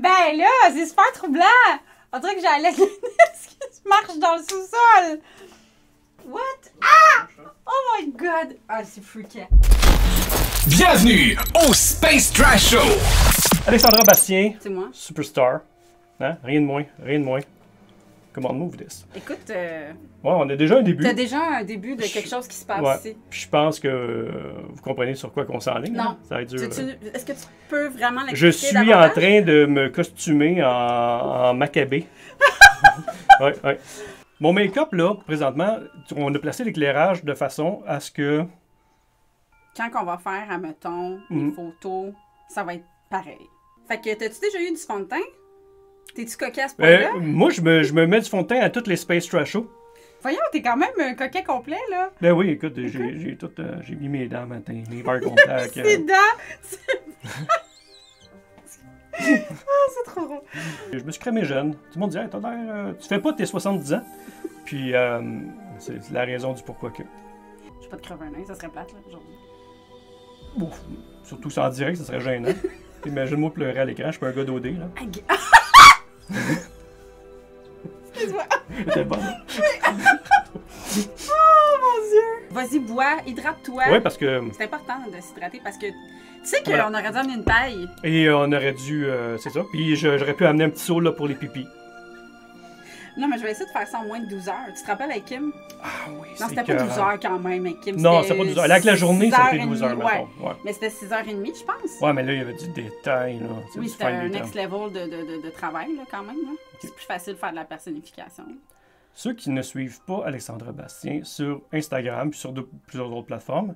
Ben là, c'est super troublant! On dirait que j'ai la qui marche dans le sous-sol! What? Ah! Oh my god! Ah, c'est freakant. Bienvenue au Space Trash Show! Alexandra Bastien, C'est moi. superstar. Hein? Rien de moins, rien de moins. Comment move this? Écoute, Ouais, on a déjà un début. t'as déjà un début de quelque chose qui se passe Ouais. ici. Puis je pense que vous comprenez sur quoi qu'on s'enligne. Non. Hein? Ça va être dur. Est-ce que tu peux vraiment Je l'expliquer suis davantage? en train de me costumer en macabé. Ouais, ouais. Mon make-up, là, présentement, on a placé l'éclairage de façon à ce que... Quand on va faire, admettons, les photos, ça va être pareil. Fait que, t'as-tu déjà eu du fond de teint? T'es-tu coquette pour là? Moi, je me mets du fond de teint à toutes les Space Trash Shows. Voyons, t'es quand même un coquet complet, là. Ben oui, écoute, j'ai mis mes dents matin, mes verres contacts. Ses dents! Ah, c'est trop drôle. Je me suis crémé jeune. Tout le monde dit, hey, t'as l'air. Tu fais pas tes 70 ans. Puis, c'est la raison du pourquoi que. Je vais pas te crever un œil, ça serait plate, là, aujourd'hui. Ouf, surtout ça en direct, ça serait gênant. Imagine-moi pleurer à l'écran, je suis pas un gars d'OD, là. Excuse-moi. C'était bon. Oh, mon Dieu! Vas-y, bois, hydrate-toi. Ouais, parce que. C'est important de s'hydrater parce que tu sais qu'on Voilà. aurait dû amener une paille. Et on aurait dû. C'est ça. Puis j'aurais pu amener un petit seau là pour les pipis. Non, mais je vais essayer de faire ça en moins de 12 heures. Tu te rappelles avec Kim? Ah oui, Non, c'était pas 12 heures quand même avec Kim. Non, c'était pas 12 heures. Là, avec la journée, c'était 12 heures, 6h30, ouais. mettons. Ouais. Mais c'était 6h30, je pense. Ouais, mais là, il y avait du détail, là. C'est Oui, du c'était fine un détail. next level de travail, là, quand même. Là. C'est plus facile de faire de la personnification. Ceux qui ne suivent pas Alexandra Bastien sur Instagram puis sur plusieurs autres plateformes,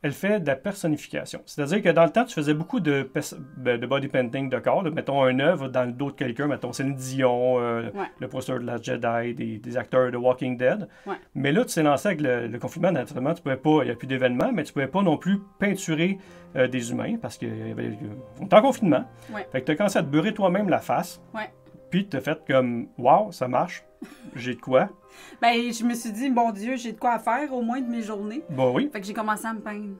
elle fait de la personnification. C'est-à-dire que dans le temps, tu faisais beaucoup de body painting de corps. Là. Mettons un œuvre dans le dos de quelqu'un, mettons Céline Dion, le poster de la Jedi, des acteurs de Walking Dead. Ouais. Mais là, tu t'es lancé avec le confinement. Naturellement, tu pouvais pas, il n'y a plus d'événements, mais tu pouvais pas non plus peinturer des humains parce qu'on était en confinement. Ouais. Fait que tu as commencé à te beurrer toi-même la face. Ouais. Puis tu as fait comme, wow, ça marche. J'ai de quoi. Ben, je me suis dit, bon Dieu, j'ai de quoi à faire au moins de mes journées. Bon, oui. Fait que j'ai commencé à me peindre.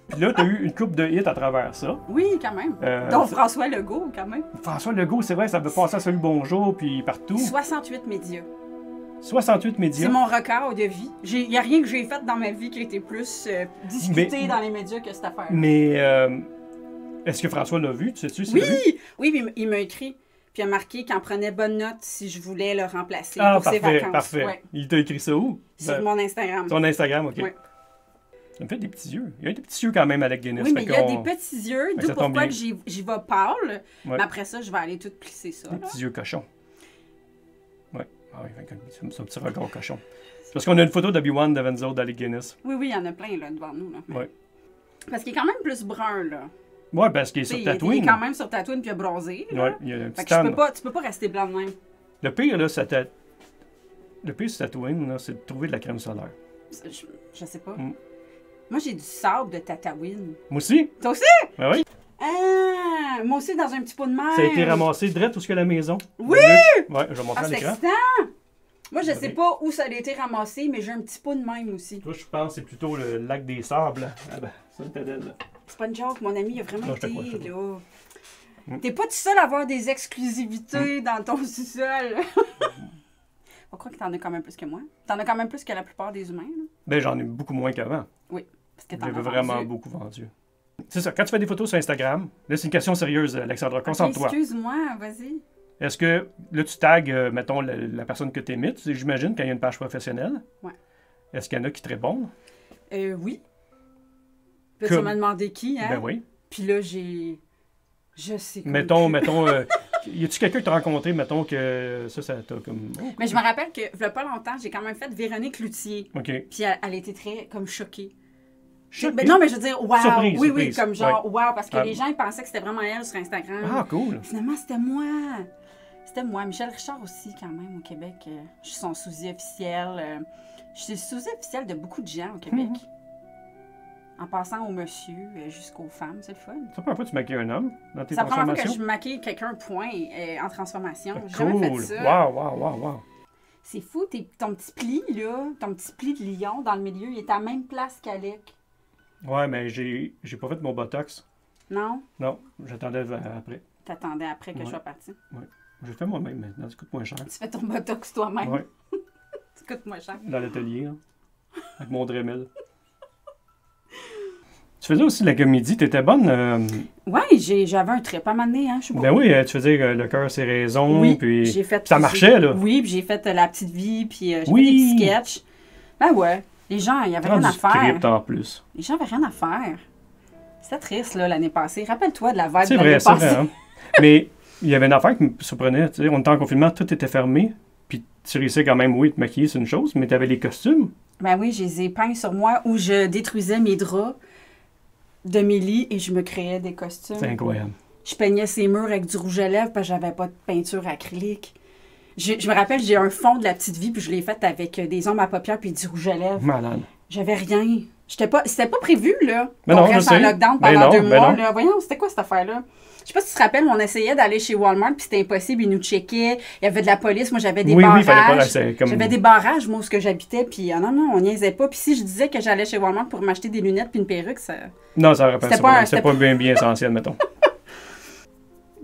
Puis là, tu as eu une coupe de hits à travers ça. Oui, quand même. Euh, Donc c'est- François Legault, quand même. François Legault, c'est vrai, ça veut passer à Salut Bonjour, puis partout. 68 médias. 68 C'est médias. mon record de vie. Il n'y a rien que j'ai fait dans ma vie qui a été plus discuté Mais- dans les médias que cette affaire. Mais est-ce que François l'a vu? Tu sais-tu s'il Oui! l'a vu? Oui, puis il m'a écrit. Puis il a marqué qu'il en prenait bonne note si je voulais le remplacer Ah, pour ses parfait, vacances. parfait. Ouais. Il t'a écrit ça où? Sur mon Instagram. Ton Instagram, OK. Ouais. Ça me fait des petits yeux. Il y a des petits yeux quand même, Alec Guinness. Oui, mais fait il y a qu'on- des petits yeux, Fait que d'où ça tombe pourquoi bien. que j'y vais pâle. Ouais. Mais après ça, je vais aller tout plisser ça. Des Là. petits yeux cochons. Ouais. Ah oui, c'est un petit regard cochon. C'est parce qu'on a une photo d'Obi-Wan Davenzo d'Alec Guinness. Oui, oui, il y en a plein là, devant nous. Là. Ouais. Parce qu'il est quand même plus brun. Là. Ouais, parce qu'il est Tu sais, sur il est Tatooine. quand même sur Tatooine puis il a bronzé. Là. Ouais, il y a un Fait petit que tan. tu peux pas rester blanc de même. Le pire, là, le pire sur Tatooine, là, c'est de trouver de la crème solaire. Je sais pas. Mm. Moi, j'ai du sable de Tatooine. Moi aussi? Toi aussi? Ben oui. Ah! Moi aussi, dans un petit pot de mer. Ça a été ramassé direct où est-ce que la maison. Oui! Ouais, je vais montrer Ah, à c'est l'écran. excitant! Moi, je Ben sais oui. pas où ça a été ramassé, mais j'ai un petit pot de même aussi. Toi, je pense que c'est plutôt le lac des sables. Ah ben, ça me t'aide, là. C'est pas une joke, mon ami, il a vraiment Non, je te été, crois, je te là. Mm. T'es pas tout seul à avoir des exclusivités dans ton sous-sol. On croit que t'en as quand même plus que moi. T'en as quand même plus que la plupart des humains, là. Ben, j'en ai beaucoup moins qu'avant. Oui, parce que t'en J'avais as vraiment vendu. beaucoup vendu. C'est ça, quand tu fais des photos sur Instagram, là, c'est une question sérieuse, Alexandra, Ok, concentre-toi. excuse-moi, vas-y. Est-ce que, là, tu tags, mettons, la personne que tu imites, j'imagine, quand il y a une page professionnelle? Ouais. Est-ce qu'il y en a qui te répondent? Oui. Puis tu Comme- m'as demandé qui, hein? Ben oui. Puis là, j'ai... Je sais comme Mettons, plus. y a-tu quelqu'un que tu as rencontré, mettons, que ça t'a comme... Oh, Mais je me rappelle que, il y a pas longtemps, j'ai quand même fait Véronique Loutier. OK. Puis elle était très, comme, choquée. Choquée? Ben non, mais je veux dire, wow! Surprise, oui, surprise. comme genre, wow, parce que Ah. les gens, ils pensaient que c'était vraiment elle sur Instagram. Ah, cool. Finalement, c'était moi. C'était moi. Michel Richard aussi, quand même, au Québec. Je suis son sosie officiel. Je suis sosie officielle de beaucoup de gens au Québec. Mhm. En passant au monsieur jusqu'aux femmes, c'est le fun. C'est la première fois que tu maquilles un homme dans tes C'est la première fois que transformations? je maquille quelqu'un, point, en transformation. J'ai Cool. jamais fait ça. Wow. C'est fou, ton petit pli, là, ton petit pli de lion dans le milieu, il est à la même place qu'Alec. Ouais, mais j'ai pas fait mon botox. Non? Non, j'attendais après. T'attendais après que Ouais. je sois partie. Je le fais moi-même maintenant, ça coûte moins cher. Tu fais ton botox toi-même. Ouais, Ça coûte moins cher. dans l'atelier, là, avec mon Dremel. Tu faisais aussi de la comédie, t'étais bonne. Ouais, j'avais un trip à m'amener, hein. Je sais pas. Ben oui, tu faisais Le cœur, c'est raison, Oui, puis j'ai fait... ça marchait, là. Oui, puis j'ai fait La Petite Vie, puis j'ai Oui. fait des petits sketchs. Ben ouais, les gens, il y avait rien à du faire. script en plus. Les gens avaient rien à faire. C'était triste, là, l'année passée. Rappelle-toi de la vibe de C'est l'année vrai, c'est passée. vrai. Hein? Mais il y avait une affaire qui me surprenait. Tu sais, on était en confinement, tout était fermé. Puis tu réussissais quand même, oui, te maquiller, c'est une chose, mais tu avais les costumes. Ben oui, je les ai peints sur moi où je détruisais mes draps de mes lits et je me créais des costumes. C'est incroyable. Je peignais ces murs avec du rouge à lèvres parce que j'avais pas de peinture acrylique. Je me rappelle, j'ai un fond de La Petite Vie puis je l'ai fait avec des ombres à paupières puis du rouge à lèvres. Malade. J'avais rien. C'était pas prévu, là. Ben qu'on non, je reste en sais. lockdown Ben pendant non, 2 ben mois, non. là. Voyons, c'était quoi cette affaire-là? Je sais pas si tu te rappelles, mais on essayait d'aller chez Walmart, puis c'était impossible, ils nous checkaient. Il y avait de la police, moi j'avais des Oui, barrages. il fallait pas. C'est comme... J'avais des barrages, moi, où ce que j'habitais, puis non, on niaisait pas. Puis si je disais que j'allais chez Walmart pour m'acheter des lunettes puis une perruque, ça... Non, ça rappelle C'était pas un- c'est pas bien essentiel, mettons.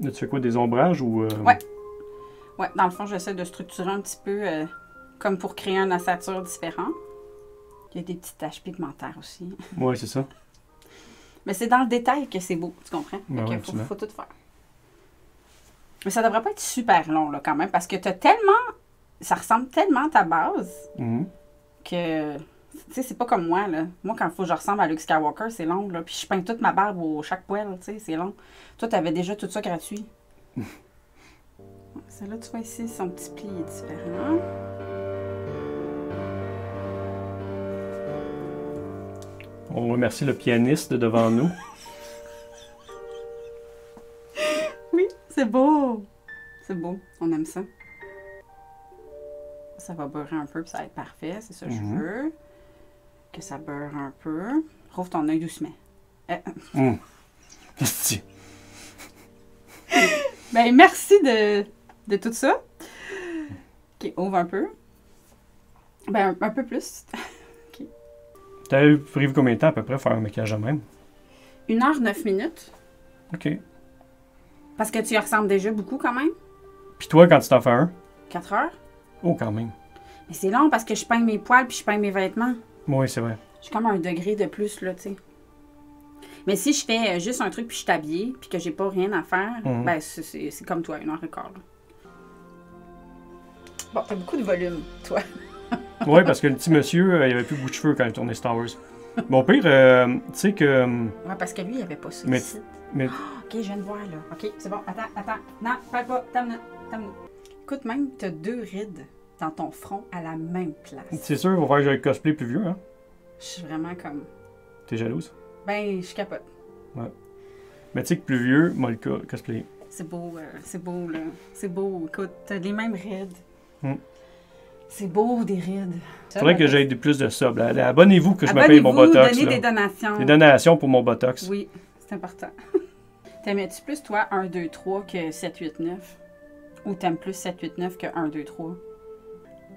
Là, tu fais quoi, des ombrages ou... Ouais. Ouais, dans le fond, j'essaie de structurer un petit peu comme pour créer une ossature différente. Il y a des petites taches pigmentaires aussi. Ouais, c'est ça. Mais c'est dans le détail que c'est beau, tu comprends? Ben ouais, Fait que absolument. faut tout faire. Mais ça devrait pas être super long, là, quand même, parce que t'as tellement... Ça ressemble tellement à ta base Mhm. que... Tu sais, c'est pas comme moi, là. Moi, quand il faut que je ressemble à Luke Skywalker, c'est long, là. Puis je peins toute ma barbe au chaque poil, tu sais, c'est long. Toi, t'avais déjà tout ça gratuit. Celle-là, tu vois ici, son petit pli est différent. On remercie le pianiste devant nous. Oui, c'est beau. C'est beau, on aime ça. Ça va beurrer un peu, puis ça va être parfait, c'est ça que je veux. Que ça beurre un peu. Rouvre ton œil doucement. Qu'est-ce que Ben, merci de tout ça. OK, ouvre un peu. Ben, un peu plus. T'avais prévu combien de temps à peu près faire un maquillage de même? 1h09. OK. Parce que tu y ressembles déjà beaucoup quand même. Puis toi, quand tu t'en fais un? 4 heures. Oh, quand même. Mais c'est long parce que je peins mes poils puis je peins mes vêtements. Oui, c'est vrai. Je suis comme à 1 degré de plus, là, tu sais. Mais si je fais juste un truc puis je suis habillée puis que j'ai pas rien à faire, ben c'est comme toi, 1h15. Là. Bon, t'as beaucoup de volume, toi. Oui, parce que le petit monsieur, il avait plus beaucoup de cheveux quand il tournait Star Wars. Mon pire, tu sais que... Ouais, parce que lui, il avait pas ça Mais- ici. mais OK, je viens de voir, là. OK, c'est bon. Attends. Non, parle pas. T'as une minute. Écoute, même, t'as 2 rides dans ton front à la même place. c'est sûr, il va falloir que j'aille cosplay plus vieux, hein? Je suis vraiment comme... T'es jalouse? Ben, je capote. Mais tu sais que plus vieux, moi, le cosplay. C'est beau, là. C'est beau. Écoute, t'as les mêmes rides. C'est beau, des rides. Faudrait que j'aille plus de ça. Là. Abonnez-vous que je me paye mon botox. Donnez Là. des donations. Des donations pour mon botox. Oui, c'est important. T'aimais-tu plus, toi, 1, 2, 3 que 7, 8, 9? Ou t'aimes plus 7, 8, 9 que 1, 2, 3?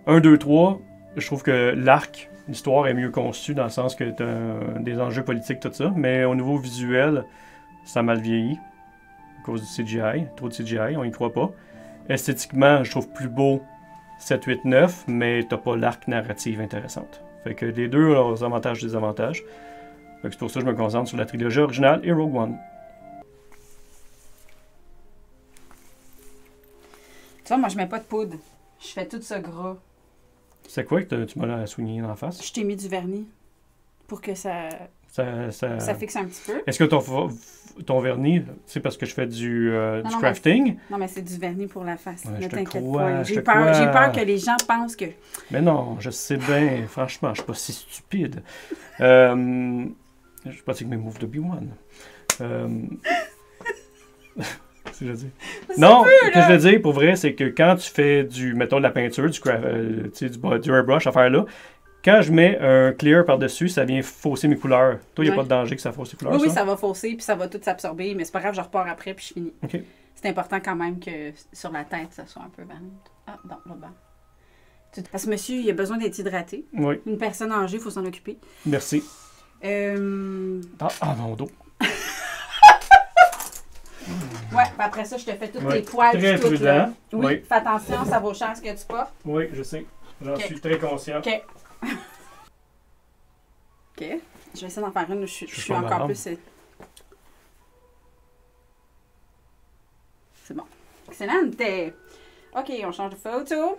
1, 2, 3, je trouve que l'arc, l'histoire est mieux conçue dans le sens que t'as des enjeux politiques, tout ça. Mais au niveau visuel, ça a mal vieilli. À cause du CGI. Trop de CGI, on y croit pas. Esthétiquement, je trouve plus beau 7, 8, 9, mais t'as pas l'arc narrative intéressante. Fait que les deux ont leurs avantages et désavantages. Fait que c'est pour ça que je me concentre sur la trilogie originale et Rogue One. Tu vois, moi, je mets pas de poudre. Je fais tout ça gras. C'est quoi que tu m'as soigné dans la face? Je t'ai mis du vernis pour que ça fixe un petit peu. Est-ce que ton vernis, c'est parce que je fais du non, crafting? Non, mais c'est du vernis pour la face. Ouais, ne je te t'inquiète crois, pas. je J'ai te crois. peur que les gens pensent que... Mais non, je sais bien. Franchement, je suis pas si stupide. Je pratique mes moves de B1. C'est ce que je veux dire. Non, ce que je veux dire, pour vrai, c'est que quand tu fais mettons de la peinture, du airbrush, affaire là, quand je mets un clear par-dessus, ça vient fausser mes couleurs. Toi, il n'y a Ouais. pas de danger que ça fausse tes couleurs, Oui, ça va fausser, puis ça va tout s'absorber, mais c'est pas grave, je repars après, puis je finis. OK. C'est important quand même que sur la tête, ça soit un peu verni. Ah, non, là-bas. Parce que monsieur, il a besoin d'être hydraté. Oui, Une personne âgée, il faut s'en occuper. merci. Euh... Ah, mon dos. Ouais, puis après ça, je te fais tous Ouais, tes poils. très puis tout, prudent. là. Oui, Oui. fais attention, ça vaut cher ce que tu portes. Oui, je sais. J'en Ok. suis très conscient. OK. OK. Je vais essayer d'en faire une où je suis suis pas encore malade. plus... C'est bon. Excellent. OK, on change de photo.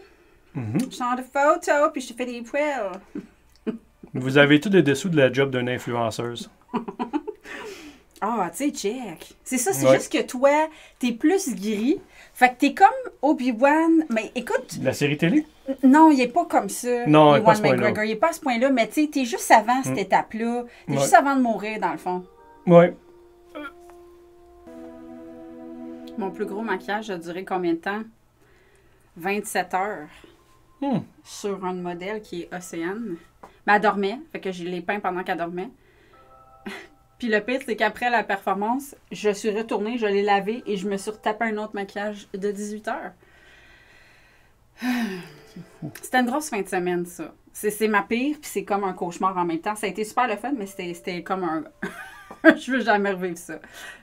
Mhm. Je change de photo, puis je te fais des poils. Vous avez tous les dessous de la job d'une influenceuse. Ah, tu sais, check. C'est ça, c'est Ouais. juste que toi, t'es plus gris. Fait que t'es comme Obi-Wan. Mais écoute, La série télé? non, il est pas comme ça. Non, il est pas à Ewan ce point-là. McGregor. Il est pas à ce point-là, mais tu sais, t'es juste avant cette étape-là. T'es Ouais. juste avant de mourir, dans le fond. Oui. Mon plus gros maquillage a duré combien de temps? 27 heures. Hmm. Sur un modèle qui est Océane. Mais elle dormait, fait que je l'ai peint pendant qu'elle dormait. Puis le pire, c'est qu'après la performance, je suis retournée, je l'ai lavé et je me suis retapé un autre maquillage de 18 heures. C'était une grosse fin de semaine, ça. C'est ma pire, puis c'est comme un cauchemar en même temps. Ça a été super le fun, mais c'était comme un... je veux jamais revivre ça.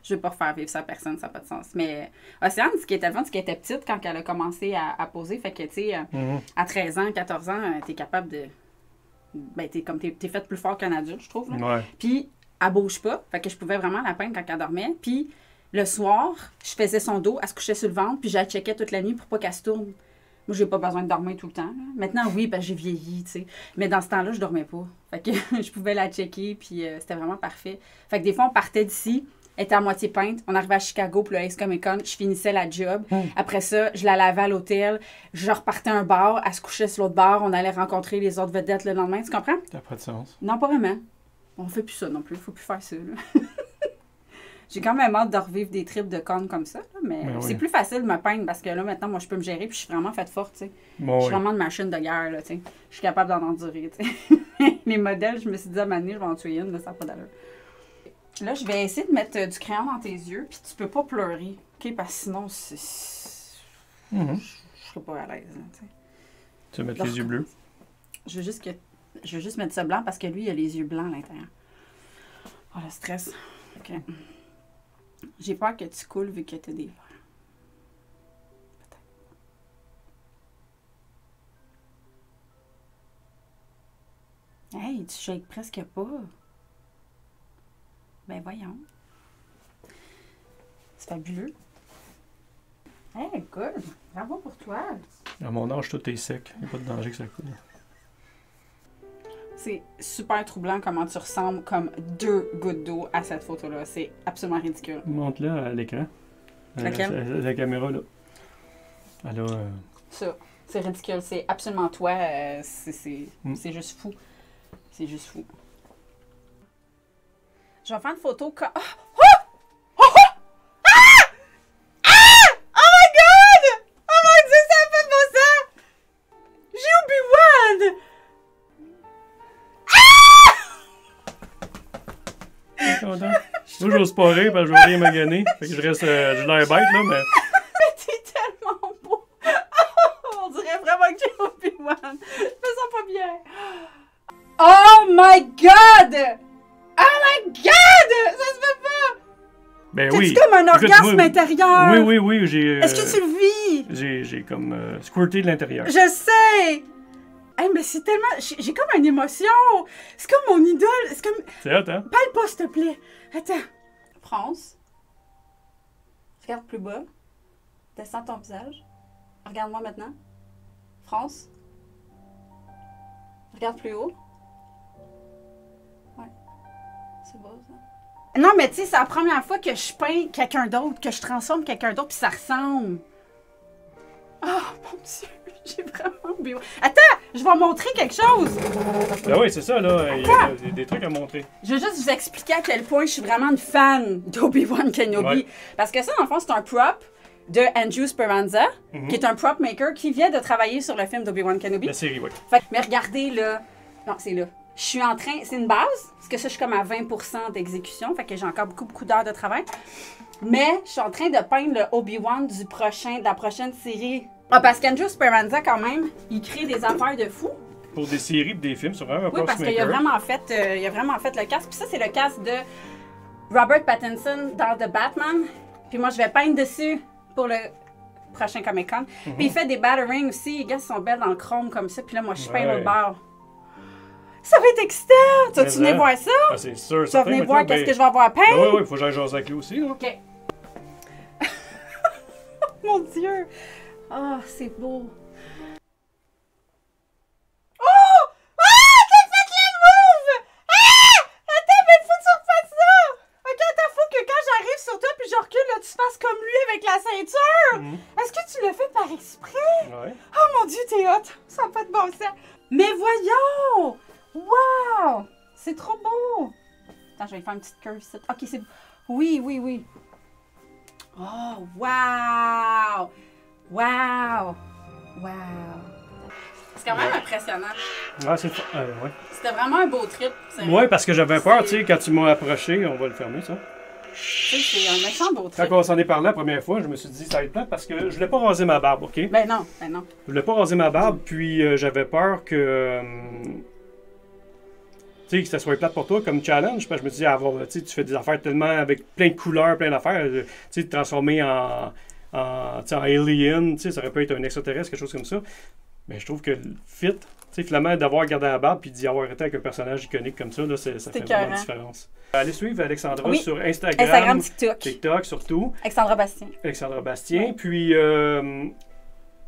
Je veux pas refaire vivre ça à personne, ça n'a pas de sens. Mais Océane, ce qui était le fun, c'est qu'elle était petite quand elle a commencé à poser. Fait que, tu sais, Mhm. à 13 ans, 14 ans, t'es capable de... Ben, t'es faite plus fort qu'un adulte, je trouve. Là. Ouais. Puis, elle bouge pas. Fait que je pouvais vraiment la peindre quand elle dormait. Puis, le soir, je faisais son dos, elle se couchait sur le ventre, puis je la checkais toute la nuit pour pas qu'elle se tourne. Moi, j'ai pas besoin de dormir tout le temps. Là. Maintenant, oui, parce que j'ai vieilli, tu sais. Mais dans ce temps-là, je dormais pas. Fait que je pouvais la checker, puis c'était vraiment parfait. Fait que des fois, on partait d'ici, elle était à moitié peinte. On arrivait à Chicago, puis le Ace Comic Con, je finissais la job. Après ça, je la lavais à l'hôtel. Je repartais à un bar, elle se couchait sur l'autre bar. On allait rencontrer les autres vedettes le lendemain. Tu comprends? Ça n'a pas de sens. Non, pas vraiment. On fait plus ça non plus. Faut plus faire ça, là. J'ai quand même hâte de revivre des trips de connes comme ça, là, mais Ben oui. c'est plus facile de me peindre parce que là, maintenant, moi, je peux me gérer puis je suis vraiment faite forte, tu sais. Bon, Je suis oui. vraiment une machine de guerre, là, tu sais. Je suis capable d'en endurer, tu sais. Les modèles, je me suis dit à Mané, je vais en tuer une, là, ça n'a pas d'allure. Là, je vais essayer de mettre du crayon dans tes yeux, puis tu peux pas pleurer, OK? Parce que sinon, Mhm. je serais pas à l'aise, là, tu sais. Tu vas mettre les yeux bleus. Je veux juste mettre ça blanc parce que lui, il a les yeux blancs à l'intérieur. Oh, le stress. OK. J'ai peur que tu coules vu que t'as des verres. Peut-être. Hey, tu shakes presque pas. Ben voyons. C'est fabuleux. Hey, good. Bravo pour toi. À mon âge, tout est sec. Il n'y a pas de danger que ça coule. C'est super troublant comment tu ressembles comme 2 gouttes d'eau à cette photo-là. C'est absolument ridicule. Montre-la à l'écran. Laquelle? La caméra, là. Elle a... Ça, c'est ridicule. C'est absolument toi. C'est juste fou. C'est juste fou. Je vais faire une photo comme... Oh! Oh! Oh! Ah! Ah! Oh my God! Oh mon Dieu, ça a fait beau ça! J'ai Obi-Wan! content. Moi, j'ose pas rire parce que je veux rien maganer. Fait que je reste... j'ai l'air bête, là, mais... T'es tellement beau! On dirait vraiment que j'ai Obi-Wan. Je me sens pas bien. Oh my God! Oh my God! Ça se fait pas! Ben T'as-tu oui. comme un Écoute, orgasme moi- intérieur? Oui, oui, oui, j'ai... Est-ce que tu le vis? J'ai comme squirté de l'intérieur. Je sais! Hey, mais c'est tellement... J'ai comme une émotion! C'est comme mon idole! C'est comme... C'est hot, hein? Parle pas, s'il te plaît! Attends. France. Regarde plus bas. Descends ton visage. Regarde-moi maintenant. France. Regarde plus haut. Ouais. C'est beau, ça. Non, mais tu sais, c'est la première fois que je peins quelqu'un d'autre, que je transforme quelqu'un d'autre, puis ça ressemble. Oh, mon Dieu! J'ai vraiment oublié. Attends! Je vais montrer quelque chose! Ben oui, c'est ça, là. Il y a des trucs à montrer. Je vais juste vous expliquer à quel point je suis vraiment une fan d'Obi-Wan Kenobi. Ouais. Parce que ça, dans le fond, c'est un prop de Andrew Speranza, qui est un prop maker qui vient de travailler sur le film d'Obi-Wan Kenobi. La série, oui. Fait que, mais regardez, là. Non, c'est là. Je suis en train... C'est une base, parce que ça, je suis comme à 20% d'exécution, fait que j'ai encore beaucoup d'heures de travail. Mais je suis en train de peindre le Obi-Wan de la prochaine série. Ah, parce qu'Andrew Speranza, quand même, il crée des affaires de fou. Pour des séries et des films, c'est vraiment un Oui, parce props qu'il a maker. vraiment fait le casque. Puis ça, c'est le casque de Robert Pattinson dans The Batman. Puis moi, je vais peindre dessus pour le prochain Comic-Con. Puis il fait des batterings aussi. Les gars sont belles dans le chrome comme ça. Puis là, moi, je peins l'autre bord. Ça va être excitant! Tu vas-tu venir voir ça? Ah, c'est sûr. Tu vas venir voir qu'est-ce que je vais avoir à peindre? Oui, il faut que j'aille jaser avec lui aussi. Là. OK. Mon Dieu! Ah, c'est beau. Oh! Ah! T'as fait le move! Ah! Attends, mais faut que tu refasses ça! OK, attends, faut que quand j'arrive sur toi puis je recule, là, tu fasses comme lui avec la ceinture! Est-ce que tu l'as fait par exprès? Ouais. Oh mon Dieu, t'es hot! Ça n'a pas de bon sens! Mais voyons! Wow! C'est trop beau! Attends, je vais faire une petite curve ici. OK, c'est... Oui, oui, oui. Oh, wow! Wow! Wow! C'est quand même impressionnant. Ah, c'est ouais. C'était vraiment un beau trip. Oui, parce que j'avais peur, tu sais, quand tu m'as approché, on va le fermer, ça. Tu sais, c'est un méchant beau trip. Quand on s'en est parlé la première fois, je me suis dit, ça va être plate parce que je voulais pas raser ma barbe, OK? Ben non, ben non. Je voulais pas raser ma barbe, puis j'avais peur que... tu sais, que ça soit plate pour toi comme challenge, parce que je me disais, tu fais des affaires tellement avec plein de couleurs, plein d'affaires, tu sais, te transformer en alien, tu sais, ça aurait pu être un extraterrestre, quelque chose comme ça. Mais je trouve que le fit, tu sais, finalement, d'avoir gardé la barbe puis d'y avoir été avec un personnage iconique comme ça, là, ça fait vraiment une différence. Allez suivre Alexandra sur Instagram, TikTok surtout. Alexandra Bastien. Alexandra Bastien, puis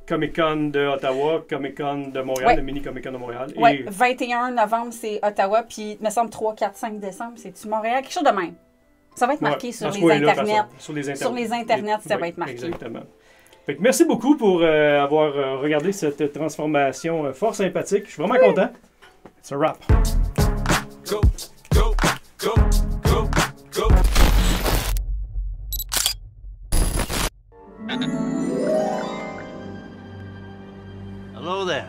Comic-Con de Ottawa, Comic-Con de Montréal, le mini Comic-Con de Montréal. Oui, 21 novembre, c'est Ottawa, puis il me semble 3, 4, 5 décembre, c'est-tu Montréal? Quelque chose de même. Ça va être marqué sur les internets. Sur les internets, ça va être marqué. Exactement. Fait que merci beaucoup pour avoir regardé cette transformation fort sympathique. Je suis vraiment content. It's a wrap. Go, go, go, go, go. Hello there.